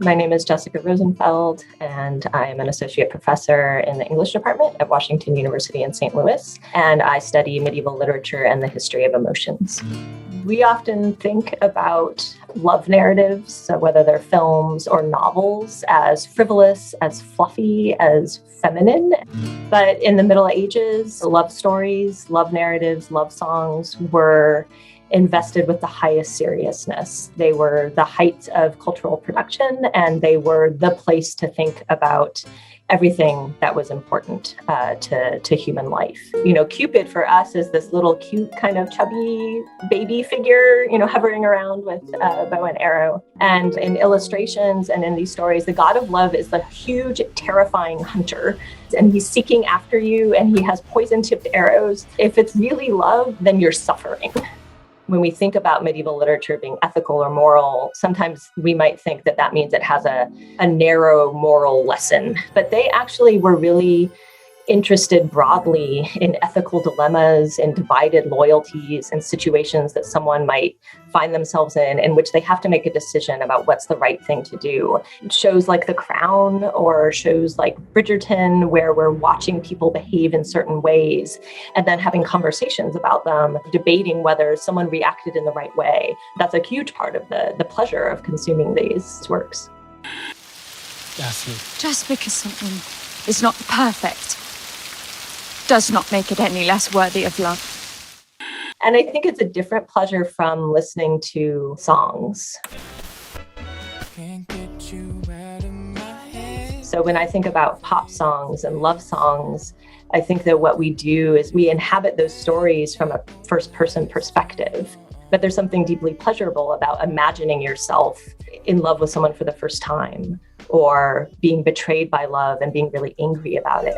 My name is Jessica Rosenfeld, and I'm an associate professor in the English department at Washington University in St. Louis, and I study medieval literature and the history of emotions. We often think about love narratives, so whether they're films or novels, as frivolous, as fluffy, as feminine. But in the Middle Ages, love stories, love narratives, love songs were invested with the highest seriousness. They were the height of cultural production, and they were the place to think about everything that was important to human life. Cupid for us is this little cute kind of chubby baby figure, hovering around with a bow and arrow. And in illustrations and in these stories, the god of love is the huge, terrifying hunter. And he's seeking after you, and he has poison-tipped arrows. If it's really love, then you're suffering. When we think about medieval literature being ethical or moral, sometimes we might think that means it has a narrow moral lesson. But they actually were really interested broadly in ethical dilemmas and divided loyalties and situations that someone might find themselves in which they have to make a decision about what's the right thing to do. Shows like The Crown or shows like Bridgerton, where we're watching people behave in certain ways and then having conversations about them, debating whether someone reacted in the right way. That's a huge part of the pleasure of consuming these works. Just because something is not perfect does not make it any less worthy of love. And I think it's a different pleasure from listening to songs. So when I think about pop songs and love songs, I think that what we do is we inhabit those stories from a first-person perspective. But there's something deeply pleasurable about imagining yourself in love with someone for the first time, or being betrayed by love and being really angry about it.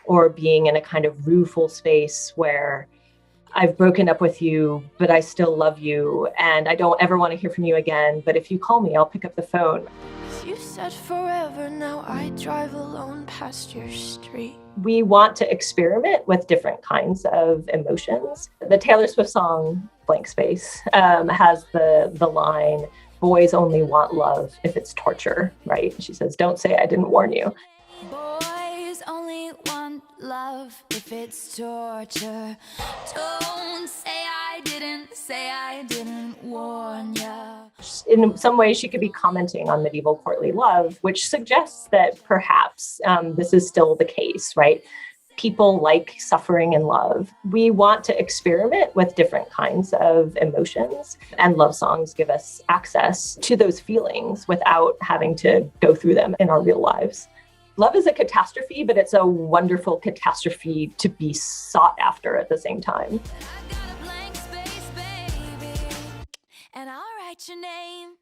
Or being in a kind of rueful space where I've broken up with you, but I still love you, and I don't ever want to hear from you again. But if you call me, I'll pick up the phone. You said forever, now I drive alone past your street. We want to experiment with different kinds of emotions. The Taylor Swift song, Blank Space, has the line, "Boys only want love if it's torture," right? She says, "Don't say I didn't warn you." Boys only want love if it's torture. Don't say I didn't warn ya. In some ways, she could be commenting on medieval courtly love, which suggests that perhaps this is still the case, right? People like suffering in love. We want to experiment with different kinds of emotions, and love songs give us access to those feelings without having to go through them in our real lives. Love is a catastrophe, but it's a wonderful catastrophe to be sought after at the same time. I got a blank space, baby, and I'll write your name.